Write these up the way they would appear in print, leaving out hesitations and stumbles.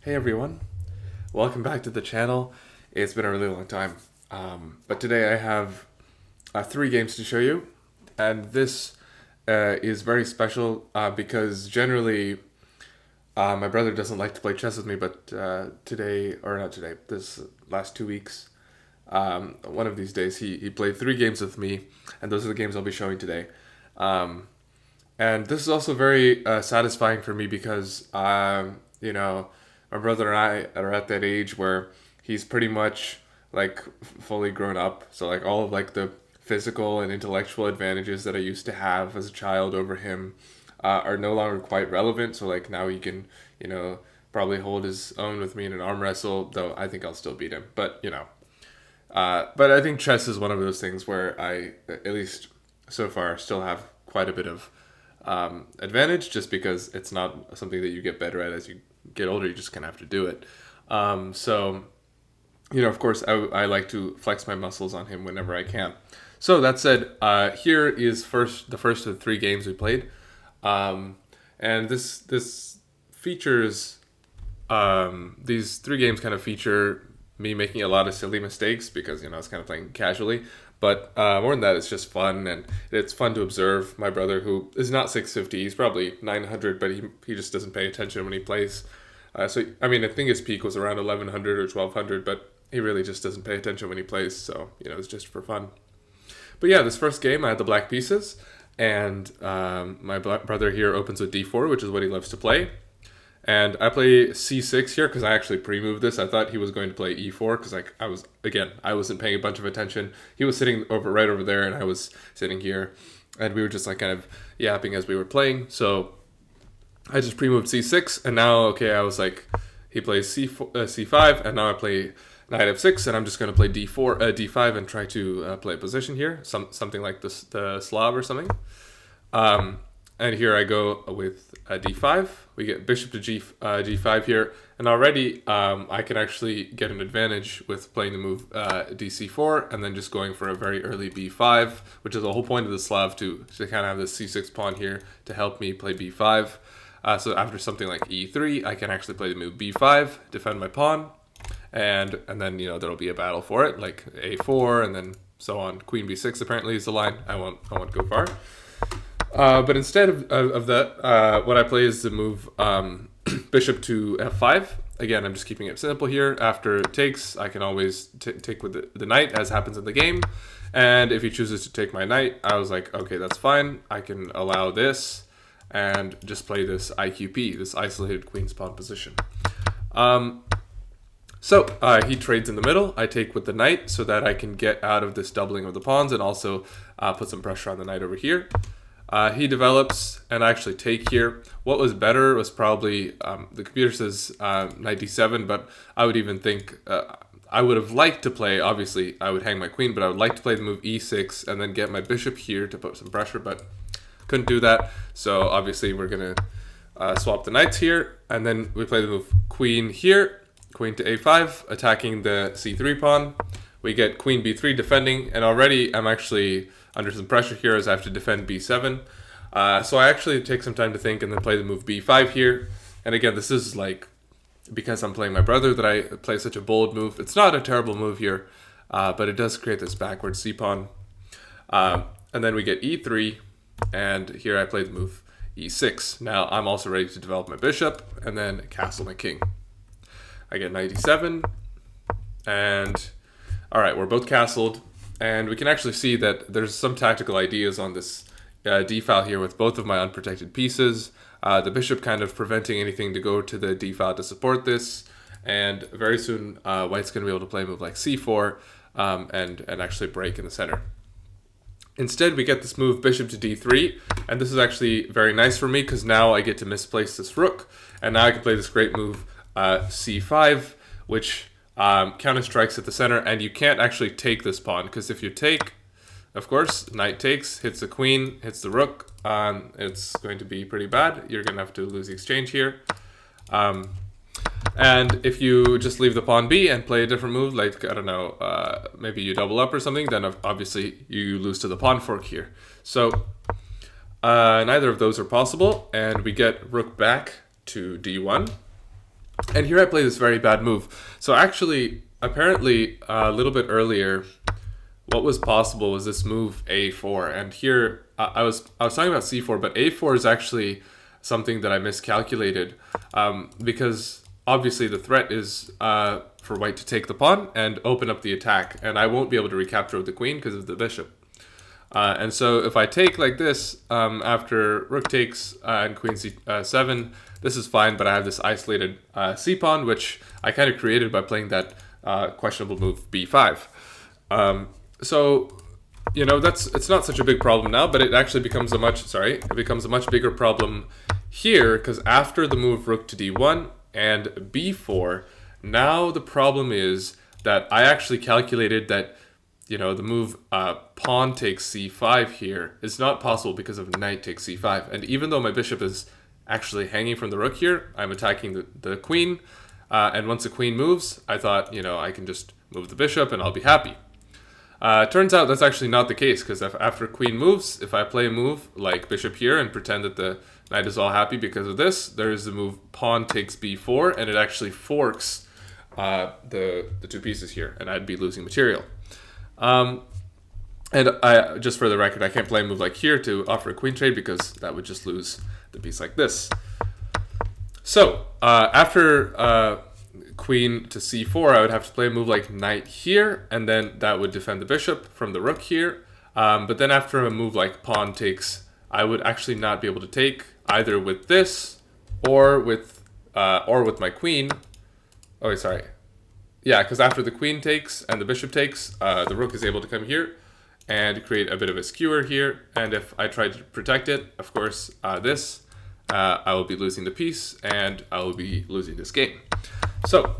Hey everyone, welcome back to the channel. It's been a really long time, but today I have three games to show you, and this is very special because generally my brother doesn't like to play chess with me, but today, or not today, this last 2 weeks, one of these days he played three games with me, and those are the games I'll be showing today. Um, and this is also very satisfying for me because, my brother and I are at that age where he's pretty much like fully grown up. So like all of like the physical and intellectual advantages that I used to have as a child over him are no longer quite relevant. So like now he can, probably hold his own with me in an arm wrestle, though I think I'll still beat him. But I think chess is one of those things where I, at least so far, still have quite a bit of advantage just because it's not something that you get better at as you get older. You just kind of have to do it. Of course, I like to flex my muscles on him whenever I can. So that said, here is the first of the three games we played. And this features, these three games kind of feature me making a lot of silly mistakes because, it's kind of playing casually. But more than that, it's just fun, and it's fun to observe my brother, who is not 650. He's probably 900, but he just doesn't pay attention when he plays. I think his peak was around 1100 or 1200, but he really just doesn't pay attention when he plays. So, it's just for fun. But yeah, this first game, I had the black pieces, and my brother here opens with d4, which is what he loves to play. And I play c6 here because I actually pre-moved this. I thought he was going to play e4 because I wasn't paying a bunch of attention. He was sitting right over there, and I was sitting here, and we were just like kind of yapping as we were playing. So I just pre-moved c6, and now I was like, he plays c5, and now I play knight f6, and I'm just going to play d5, and try to play a position here, something like the Slav or something. And here I go with d5. We get bishop to g5 here. And already I can actually get an advantage with playing the move dc4 and then just going for a very early b5, which is the whole point of the Slav to kind of have this c6 pawn here to help me play b5. So after something like e3, I can actually play the move b5, defend my pawn. And then, there'll be a battle for it, like a4 and then so on. Queen b6 apparently is the line. I won't go far. But instead of that, what I play is the move bishop to f5. Again, I'm just keeping it simple here. After it takes, I can always take with the knight, as happens in the game. And if he chooses to take my knight, I was like, okay, that's fine. I can allow this and just play this IQP, this isolated queen's pawn position. So he trades in the middle. I take with the knight so that I can get out of this doubling of the pawns and also put some pressure on the knight over here. He develops, and I actually take here. What was better was probably, the computer says knight d7, but I would even think, I would have liked to play, obviously I would hang my queen, but I would like to play the move e6 and then get my bishop here to put some pressure, but couldn't do that. So obviously we're going to swap the knights here, and then we play the move queen here, queen to a5, attacking the c3 pawn. We get queen b3 defending, and already I'm actually under some pressure here as I have to defend b7. So I actually take some time to think and then play the move b5 here. And again, this is like, because I'm playing my brother, that I play such a bold move. It's not a terrible move here, but it does create this backward c-pawn. And then we get e3, and here I play the move e6. Now I'm also ready to develop my bishop and then castle my king. I get knight e7, and all right, we're both castled. And we can actually see that there's some tactical ideas on this d-file here with both of my unprotected pieces. The bishop kind of preventing anything to go to the d-file to support this. And very soon, white's going to be able to play a move like c4 and actually break in the center. Instead, we get this move bishop to d3. And this is actually very nice for me because now I get to misplace this rook. And now I can play this great move c5, which counter strikes at the center, and you can't actually take this pawn because if you take, of course, knight takes, hits the queen, hits the rook, it's going to be pretty bad. You're going to have to lose the exchange here. And if you just leave the pawn b and play a different move, like, I don't know, maybe you double up or something, then obviously you lose to the pawn fork here. So neither of those are possible, and we get rook back to d1. And here I play this very bad move. So actually, apparently, a little bit earlier, what was possible was this move a4. And here, I was talking about c4, but a4 is actually something that I miscalculated, because obviously the threat is for white to take the pawn and open up the attack, and I won't be able to recapture with the queen because of the bishop. And so if I take like this, after rook takes and queen c7, this is fine, but I have this isolated c-pawn, which I kind of created by playing that questionable move b5. So, you know, it's not such a big problem now, but it actually becomes a much bigger problem here, because after the move rook to d1 and b4, now the problem is that I actually calculated that, you know, the move pawn takes c5 here is not possible because of knight takes c5. And even though my bishop is actually hanging from the rook here, I'm attacking the queen. And once the queen moves, I thought, you know, I can just move the bishop and I'll be happy. Turns out that's actually not the case, because after queen moves, if I play a move like bishop here and pretend that the knight is all happy because of this, there's the move pawn takes b4, and it actually forks the two pieces here, and I'd be losing material. And I, just for the record, I can't play a move like here to offer a queen trade, because that would just lose the piece like this. So after queen to c4, I would have to play a move like knight here, and then that would defend the bishop from the rook here. But then after a move like pawn takes, I would actually not be able to take either with this or with my queen. Oh, sorry. Yeah, because after the queen takes and the bishop takes, the rook is able to come here and create a bit of a skewer here. And if I try to protect it, of course, I will be losing the piece, and I will be losing this game. So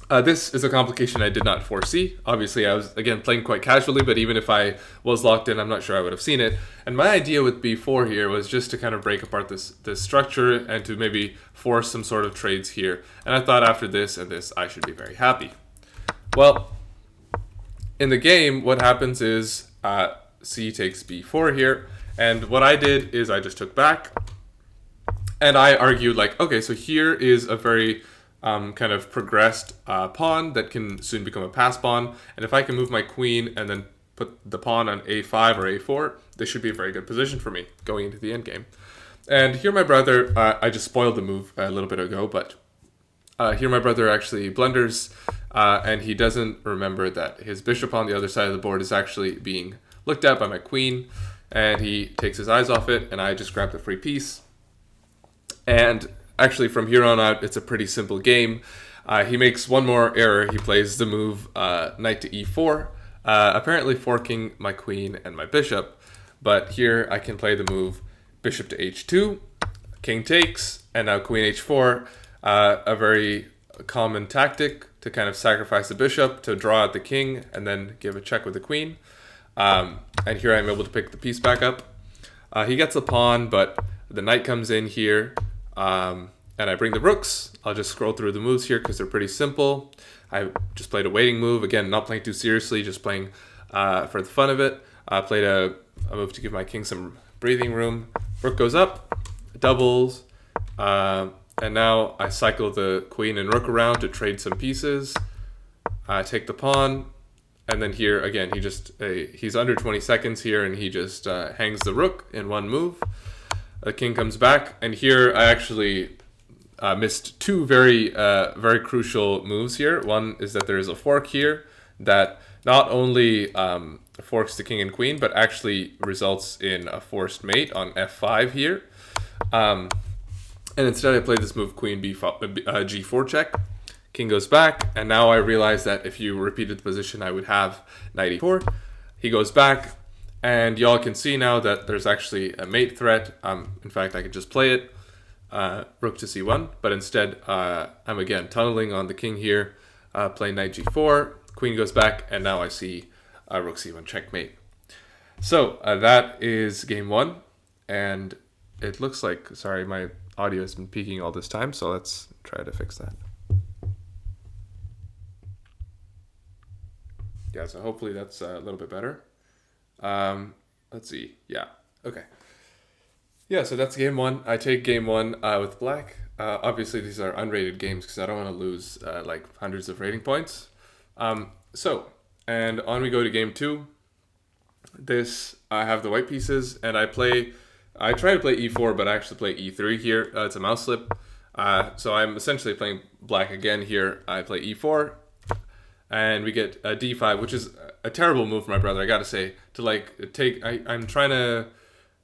this is a complication I did not foresee. Obviously, I was, again, playing quite casually, but even if I was locked in, I'm not sure I would have seen it. And my idea with b4 here was just to kind of break apart this structure and to maybe force some sort of trades here. And I thought after this and this, I should be very happy. Well, in the game, what happens is c takes b4 here. And what I did is I just took back, and I argued like, okay, so here is a very kind of progressed pawn that can soon become a pass pawn. And if I can move my queen and then put the pawn on a5 or a4, this should be a very good position for me going into the endgame. And here my brother, I just spoiled the move a little bit ago, but here my brother actually blunders, and he doesn't remember that his bishop on the other side of the board is actually being looked at by my queen, and he takes his eyes off it, and I just grab the free piece. And actually, from here on out, it's a pretty simple game. He makes one more error. He plays the move knight to e4, apparently forking my queen and my bishop. But here I can play the move bishop to h2, king takes, and now queen h4, a very common tactic to kind of sacrifice the bishop to draw out the king and then give a check with the queen. And here I'm able to pick the piece back up. He gets the pawn, but the knight comes in here. And I bring the rooks. I'll just scroll through the moves here because they're pretty simple. I just played a waiting move. Again, not playing too seriously, just playing for the fun of it. I played a move to give my king some breathing room. Rook goes up, doubles, and now I cycle the queen and rook around to trade some pieces. I take the pawn, and then here, again, he's under 20 seconds here, and he just hangs the rook in one move. The king comes back, and here I actually missed two very crucial moves here. One is that there is a fork here that not only forks the king and queen, but actually results in a forced mate on f5 here. And instead I played this move queen g4 check. King goes back, and now I realize that if you repeated the position, I would have knight e4. He goes back, and y'all can see now that there's actually a mate threat. In fact, I could just play it, rook to c1, but instead I'm again tunneling on the king here, playing knight g4, queen goes back, and now I see rook c1 checkmate. So that is game one, and it looks like, sorry, my audio has been peaking all this time, so let's try to fix that. Yeah, so hopefully that's a little bit better. Let's see. Yeah. Okay. Yeah, so that's game one. I take game one with black. Obviously, these are unrated games because I don't want to lose like hundreds of rating points. So, and on we go to game two. This, I have the white pieces, and I try to play e4, but I actually play e3 here. It's a mouse slip. So I'm essentially playing black again here. I play e4, and we get a d5, which is a terrible move for my brother, I gotta say. To like take, I'm trying to,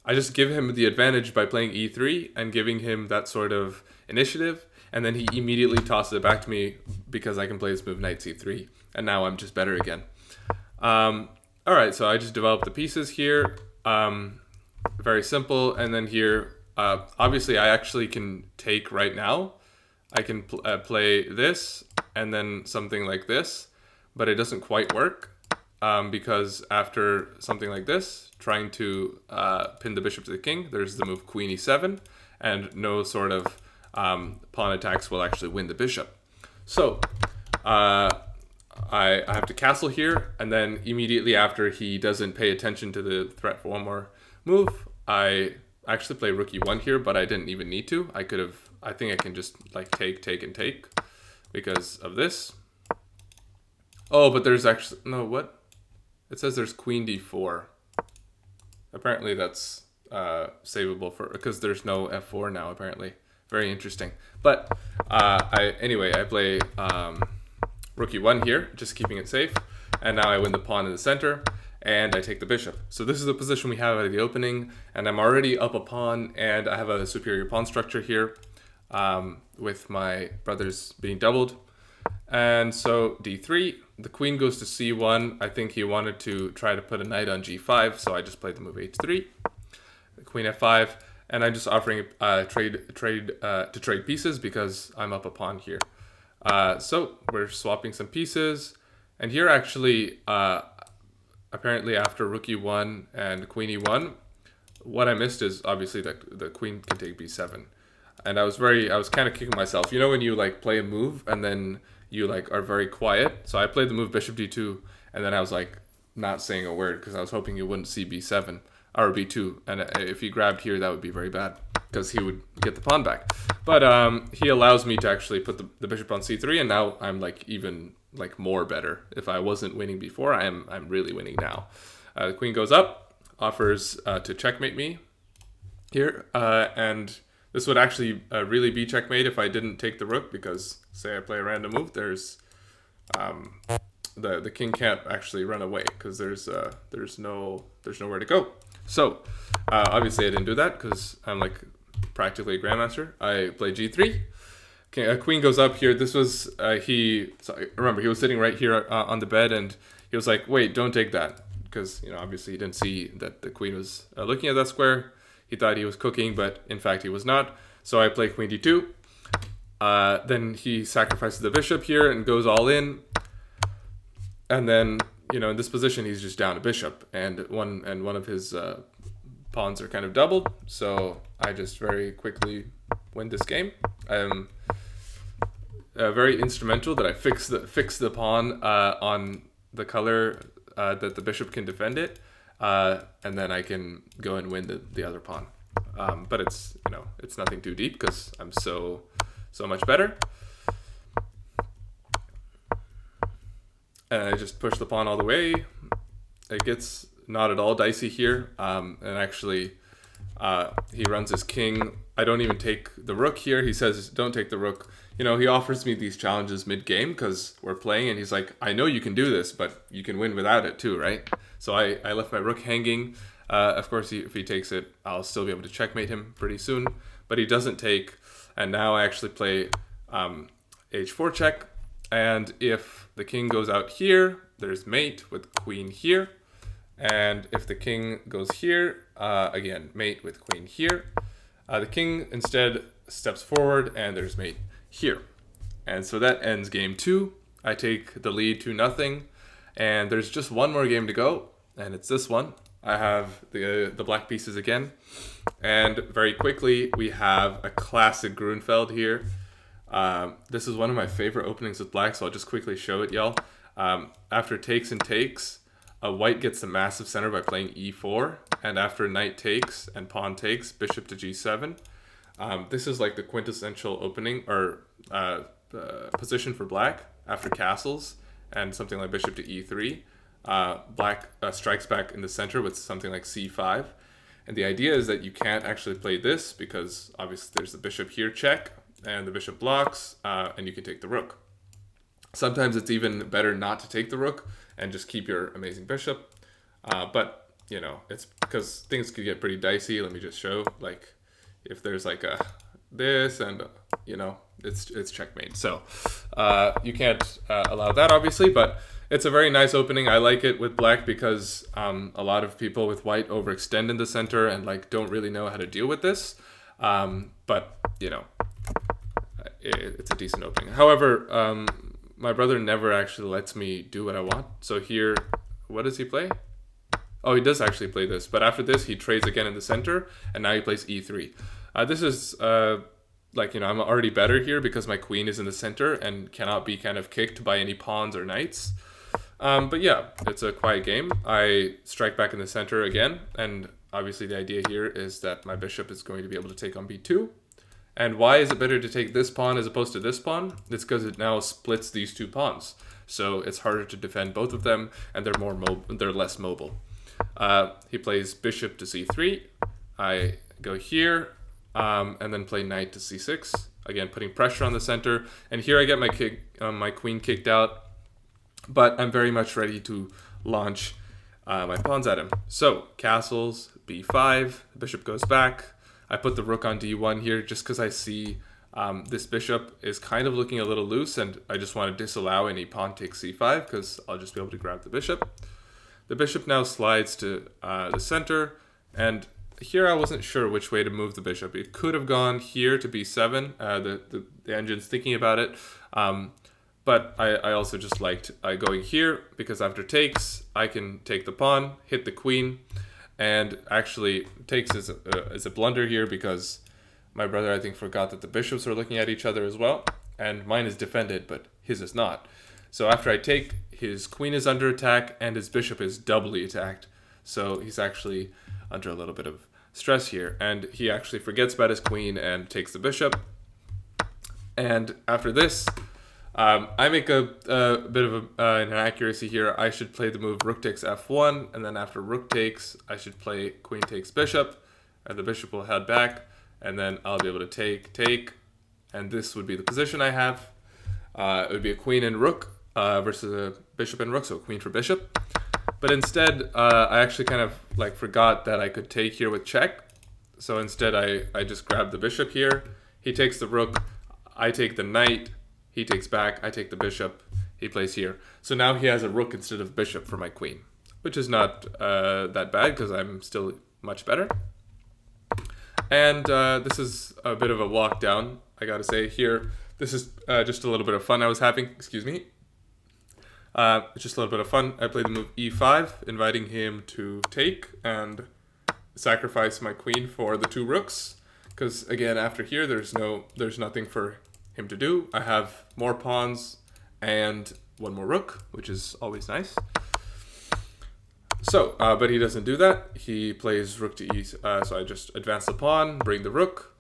I just give him the advantage by playing e3 and giving him that sort of initiative, and then he immediately tosses it back to me because I can play this move knight c3, and now I'm just better again. All right, so I just developed the pieces here. Very simple, and then here, obviously I actually can take right now. I can play this and then something like this, but it doesn't quite work because after something like this, trying to pin the bishop to the king, there's the move queen e7, and no sort of pawn attacks will actually win the bishop. So I have to castle here, and then immediately after he doesn't pay attention to the threat for one more move, I actually play rook e1 here, but I didn't even need to. I think I can just like take and take because of this. Oh, but there's actually, no, what? It says there's queen d4. Apparently that's savable because there's no f4 now, apparently. Very interesting. But anyway, I play rook e1 here, just keeping it safe. And now I win the pawn in the center, and I take the bishop. So this is the position we have at the opening, and I'm already up a pawn, and I have a superior pawn structure here with my brothers being doubled. And so d3, the queen goes to c1. I think he wanted to try to put a knight on g5, so I just played the move h3. Queen f5, and I'm just offering to trade pieces because I'm up a pawn here. So we're swapping some pieces, and here actually, apparently after rook e1 and queen e1, what I missed is obviously that the queen can take b7, and I was kind of kicking myself. You know when you like play a move and then you like are very quiet. So I played the move bishop d2, and then I was like not saying a word because I was hoping you wouldn't see b7 or b2, and if he grabbed here, that would be very bad because he would get the pawn back. But he allows me to actually put the bishop on c3, and now I'm like even like more better. If I wasn't winning before, I'm really winning now. The queen goes up, offers to checkmate me here, and this would actually really be checkmate if I didn't take the rook, because say I play a random move, there's the king can't actually run away because there's nowhere to go. So obviously I didn't do that because I'm like practically a grandmaster. I play g3. Okay, queen goes up here. This was remember he was sitting right here on the bed, and he was like, wait, don't take that, because obviously he didn't see that the queen was looking at that square. He thought he was cooking, but in fact he was not. So I play queen d2. Then he sacrifices the bishop here and goes all in. And then, in this position, he's just down a bishop, and one of his pawns are kind of doubled. So I just very quickly win this game. I'm very instrumental that I fix the pawn on the color that the bishop can defend it. And then I can go and win the other pawn. But it's nothing too deep because I'm so much better. And I just push the pawn all the way. It gets not at all dicey here. And actually, he runs his king. I don't even take the rook here. He says, don't take the rook. He offers me these challenges mid-game because we're playing, and he's like, I know you can do this, but you can win without it too, right? So I left my rook hanging. Of course, if he takes it, I'll still be able to checkmate him pretty soon. But he doesn't take, and now I actually play h4 check. And if the king goes out here, there's mate with queen here. And if the king goes here, again, mate with queen here. The king instead steps forward, and there's mate here. And so that ends game 2. I take the lead 2-0. And there's just one more game to go, and it's this one. I have the black pieces again. And very quickly, we have a classic Grunfeld here. This is one of my favorite openings with black, so I'll just quickly show it, y'all. After takes and takes, white gets the massive center by playing e4. and after knight takes and pawn takes, bishop to g7. This is like the quintessential opening or position for black after castles and something like bishop to e3. Black strikes back in the center with something like c5. And the idea is that you can't actually play this because obviously there's the bishop here check and the bishop blocks and you can take the rook. Sometimes it's even better not to take the rook and just keep your amazing bishop. But, you know, it's because things could get pretty dicey. Let me just show, like, if there's like a this and, you know, it's checkmate. So you can't allow that, obviously, but it's a very nice opening. I like it with black because a lot of people with white overextend in the center and, like, don't really know how to deal with this. But, you know, it's a decent opening. However, my brother never actually lets me do what I want. So here, what does he play? Oh, he does actually play this. But after this, he trades again in the center, and now he plays e3. This is, like, you know, I'm already better here because my queen is in the center and cannot be kind of kicked by any pawns or knights. But yeah, it's a quiet game. I strike back in the center again, and obviously the idea here is that my bishop is going to be able to take on b2. And why is it better to take this pawn as opposed to this pawn? It's because it now splits these two pawns. So it's harder to defend both of them, and they're less mobile. He plays bishop to c3. I go here, and then play knight to c6. Again, putting pressure on the center. And here I get my queen kicked out. But I'm very much ready to launch my pawns at him. So castles, b5, the bishop goes back. I put the rook on d1 here just because I see this bishop is kind of looking a little loose, and I just want to disallow any pawn takes c5 because I'll just be able to grab the bishop. The bishop now slides to the center, and here I wasn't sure which way to move the bishop. It could have gone here to b7. The engine's thinking about it. But I also just liked going here because after takes, I can take the pawn, hit the queen, and actually takes is a blunder here because my brother, I think, forgot that the bishops are looking at each other as well, and mine is defended, but his is not. So after I take, his queen is under attack and his bishop is doubly attacked. So he's actually under a little bit of stress here, and he actually forgets about his queen and takes the bishop. And after this, I make a bit of an inaccuracy here. I should play the move rook takes f1, and then after rook takes, I should play queen takes bishop, and the bishop will head back, and then I'll be able to take, and this would be the position I have. It would be a queen and rook versus a bishop and rook, so queen for bishop. But instead, I actually kind of like forgot that I could take here with check. So instead, I just grab the bishop here. He takes the rook, I take the knight, he takes back, I take the bishop, he plays here. So now he has a rook instead of bishop for my queen, which is not that bad because I'm still much better. And this is a bit of a walk down, I gotta say here. This is just a little bit of fun I was having, excuse me. Just a little bit of fun. I played the move e5, inviting him to take and sacrifice my queen for the two rooks. Because again, after here, there's nothing for him to do. I have more pawns and one more rook, which is always nice. So, but he doesn't do that. He plays rook to e, so I just advance the pawn, bring the rook.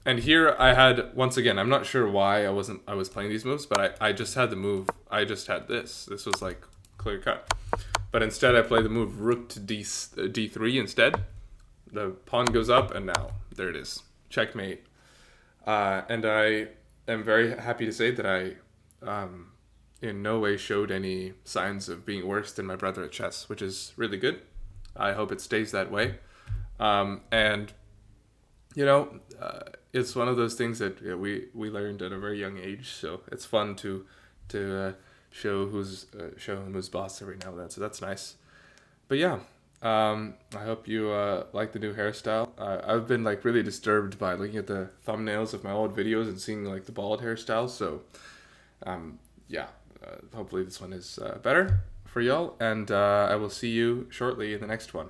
And here I had, once again, I'm not sure why I was playing these moves, but I just had the move, I just had this. This was like clear cut. But instead I play the move rook to d3 instead. The pawn goes up, and now there it is. Checkmate. And I am very happy to say that I in no way showed any signs of being worse than my brother at chess, which is really good. I hope it stays that way. And, you know, it's one of those things that we learned at a very young age, so it's fun to show him who's boss every now and then, so that's nice. But yeah, I hope you like the new hairstyle. I've been like really disturbed by looking at the thumbnails of my old videos and seeing like the bald hairstyle, so yeah, hopefully this one is better for y'all, and I will see you shortly in the next one.